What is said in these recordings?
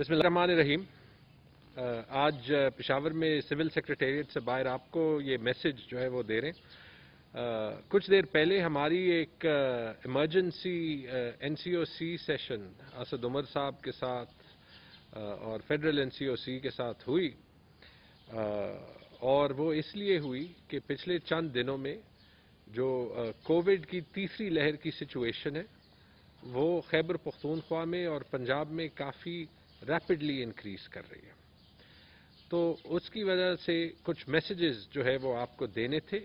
बिस्मिल्लाहिर्रहमानिर्रहीम। आज पेशावर में सिविल सेक्रेटेरिएट से बाहर आपको ये मैसेज जो है वो दे रहे हैं। कुछ देर पहले हमारी एक emergency NCOC session Asad Umar साहब के साथ और फेडरल एनसीओसी के साथ हुई, और वो इसलिए हुई कि पिछले चंद दिनों में जो कोविड की तीसरी लहर की सिचुएशन है वो खैबर पख्तूनख्वा में और पंजाब में काफ़ी रैपिडली इंक्रीज कर रही है। तो उसकी वजह से कुछ मैसेजेस जो है वो आपको देने थे,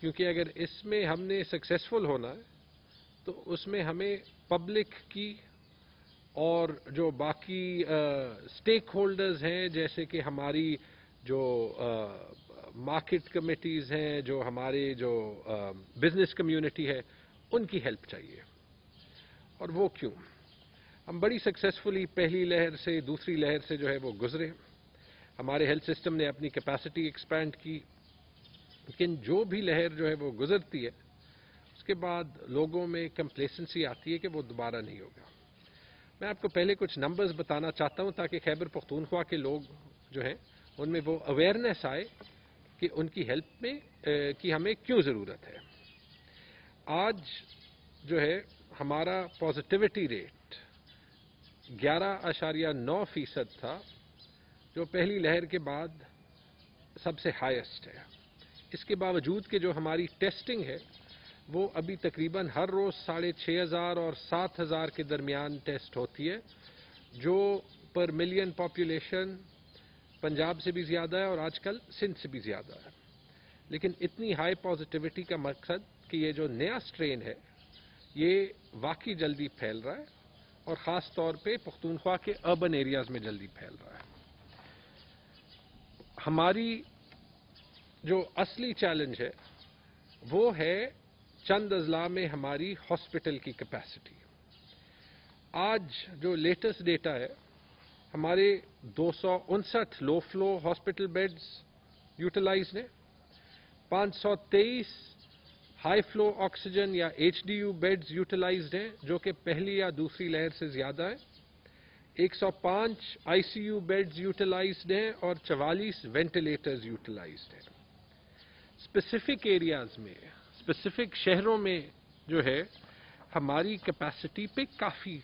क्योंकि अगर इसमें हमने सक्सेसफुल होना है तो उसमें हमें पब्लिक की और जो बाकी स्टेक होल्डर्स हैं, जैसे कि हमारी जो मार्केट कमिटीज़ हैं, जो हमारे जो बिजनेस कम्युनिटी है, उनकी हेल्प चाहिए। और वो क्यों? हम बड़ी सक्सेसफुली पहली लहर से दूसरी लहर से जो है वो गुजरे। हमारे हेल्थ सिस्टम ने अपनी कैपेसिटी एक्सपैंड की, लेकिन जो भी लहर जो है वो गुजरती है उसके बाद लोगों में कंप्लेसेंसी आती है कि वो दोबारा नहीं होगा। मैं आपको पहले कुछ नंबर्स बताना चाहता हूं ताकि खैबर पख्तूनख्वा के लोग जो हैं उनमें वो अवेयरनेस आए कि उनकी हेल्प में की हमें क्यों ज़रूरत है। आज जो है हमारा पॉजिटिविटी रेट 11.9% था, जो पहली लहर के बाद सबसे हाईएस्ट है। इसके बावजूद कि जो हमारी टेस्टिंग है वो अभी तकरीबन हर रोज़ 6,500 और 7,000 के दरमियान टेस्ट होती है, जो पर मिलियन पॉपुलेशन पंजाब से भी ज़्यादा है और आजकल सिंध से भी ज़्यादा है। लेकिन इतनी हाई पॉजिटिविटी का मकसद कि ये जो नया स्ट्रेन है ये वाकई जल्दी फैल रहा है और ख़ास तौर पे पख्तूनख्वा के अर्बन एरियाज़ में जल्दी फैल रहा है। हमारी जो असली चैलेंज है वो है चंद अजला में हमारी हॉस्पिटल की कैपेसिटी। आज जो लेटेस्ट डेटा है, हमारे 259 low flow hospital beds utilised हैं, 523 हाई फ्लो ऑक्सीजन या एचडीयू बेड्स यूटिलाइज्ड हैं, जो कि पहली या दूसरी लहर से ज़्यादा है, 105 आईसीयू बेड्स यूटिलाइज्ड हैं और 44 वेंटिलेटर्स यूटिलाइज्ड हैं। स्पेसिफिक एरियाज़ में, स्पेसिफिक शहरों में जो है हमारी कैपेसिटी पे काफ़ी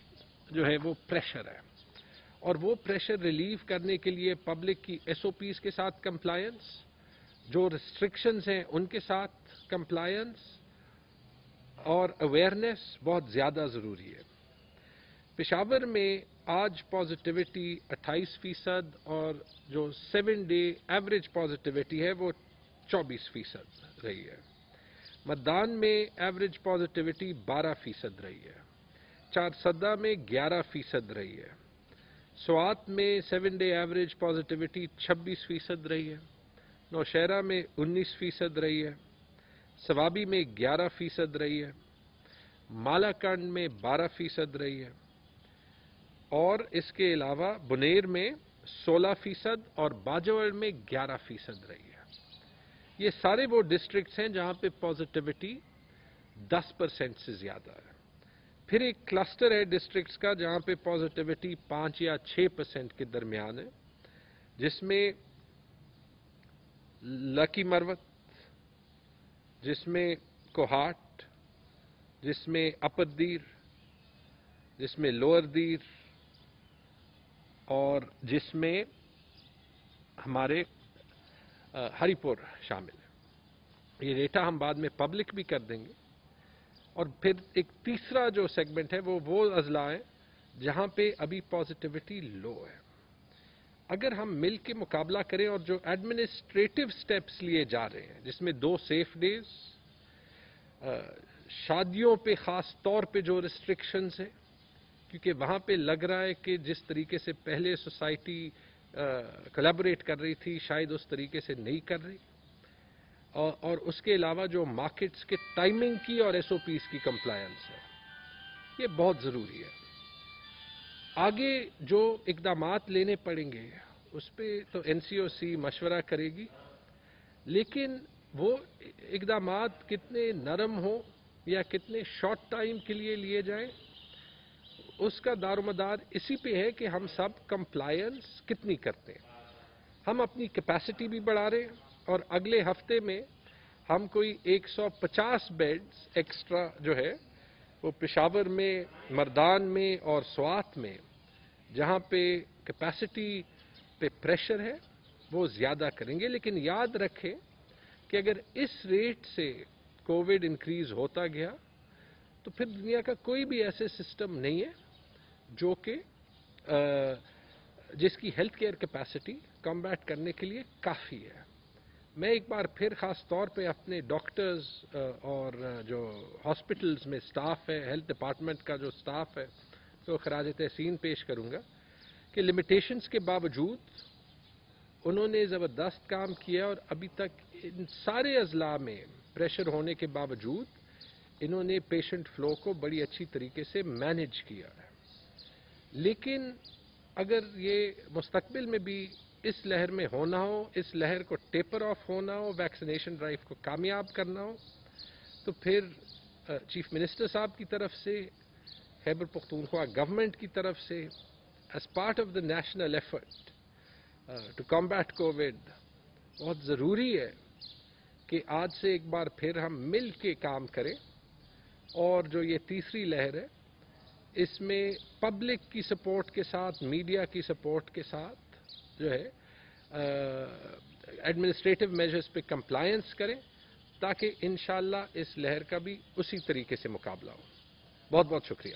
जो है वो प्रेशर है, और वो प्रेशर रिलीव करने के लिए पब्लिक की एसओपीज़ के साथ कंप्लायंस, जो रिस्ट्रिक्शंस हैं उनके साथ कंप्लायंस और अवेयरनेस बहुत ज़्यादा ज़रूरी है। पेशावर में आज पॉजिटिविटी 28% और जो 7 डे एवरेज पॉजिटिविटी है वो 24% रही है। मतदान में एवरेज पॉजिटिविटी 12% रही है, चारसदा में 11% रही है, स्वात में 7 डे एवरेज पॉजिटिविटी 26% रही है, नौशहरा में 19% रही है, सवाबी में 11% रही है, मालाकंड में 12% रही है, और इसके अलावा बुनेर में 16% और बाजोड़ में 11% रही है। ये सारे वो डिस्ट्रिक्ट्स हैं जहां पे पॉजिटिविटी 10% से ज़्यादा है। फिर एक क्लस्टर है डिस्ट्रिक्ट्स का जहां पे पॉजिटिविटी 5 या 6% के दरमियान है, जिसमें लकी मरवत, जिसमें कोहाट, जिसमें अपर दीर, जिसमें लोअर दीर और जिसमें हमारे हरिपुर शामिल है। ये डेटा हम बाद में पब्लिक भी कर देंगे। और फिर एक तीसरा जो सेगमेंट है वो अजला है जहां पे अभी पॉजिटिविटी लो है। अगर हम मिल के मुकाबला करें और जो एडमिनिस्ट्रेटिव स्टेप्स लिए जा रहे हैं, जिसमें 2 सेफ डेज, शादियों पे ख़ास तौर पे जो रिस्ट्रिक्शंस हैं, क्योंकि वहाँ पे लग रहा है कि जिस तरीके से पहले सोसाइटी कोलैबोरेट कर रही थी शायद उस तरीके से नहीं कर रही, और उसके अलावा जो मार्केट्स के टाइमिंग की और एसओपीज़ की कंप्लायंस है, ये बहुत ज़रूरी है। आगे जो इक़दामात लेने पड़ेंगे उस पर तो एनसीओसी मशवरा करेगी, लेकिन वो इक़दामात कितने नरम हो या कितने शॉर्ट टाइम के लिए जाएं, اس کا دار و مدار اسی پہ ہے کہ ہم سب کمپلائنس کتنی کرتے ہیں. ہم اپنی کیپیسٹی بھی بڑھا رہے ہیں اور اگلے ہفتے میں ہم کوئی 150 بیڈز ایکسٹرا جو ہے وہ پشاور میں، مردان میں اور سوات میں جہاں پہ کیپیسٹی پہ پریشر ہے وہ زیادہ کریں گے. لیکن یاد رکھیں کہ اگر اس ریٹ سے کووڈ انکریز ہوتا گیا تو پھر دنیا کا کوئی بھی ایسے سسٹم نہیں ہے جو کہ جس کی ہیلتھ کیئر کیپیسٹی کمبیٹ کرنے کے لیے کافی ہے. میں ایک بار پھر خاص طور پہ اپنے ڈاکٹرز اور جو ہاسپٹلز میں سٹاف ہے، ہیلتھ ڈپارٹمنٹ کا جو سٹاف ہے، تو خراج تحسین پیش کروں گا کہ لمیٹیشنز کے باوجود انہوں نے زبردست کام کیا اور ابھی تک ان سارے اضلاع میں پریشر ہونے کے باوجود انہوں نے پیشنٹ فلو کو بڑی اچھی طریقے سے مینیج کیا ہے. لیکن اگر یہ مستقبل میں بھی اس لہر میں ہونا ہو، اس لہر کو ٹیپر آف ہونا ہو، ویکسینیشن ڈرائیو کو کامیاب کرنا ہو، تو پھر چیف منسٹر صاحب کی طرف سے، خیبر پختونخوا گورنمنٹ کی طرف سے as part of the national effort to combat COVID بہت ضروری ہے کہ آج سے ایک بار پھر ہم مل کے کام کریں. اور جو یہ تیسری لہر ہے اس میں پبلک کی سپورٹ کے ساتھ، میڈیا کی سپورٹ کے ساتھ جو ہے ایڈمنسٹریٹو میجرز پہ کمپلائنس کریں تاکہ انشاءاللہ اس لہر کا بھی اسی طریقے سے مقابلہ ہو. بہت بہت شکریہ.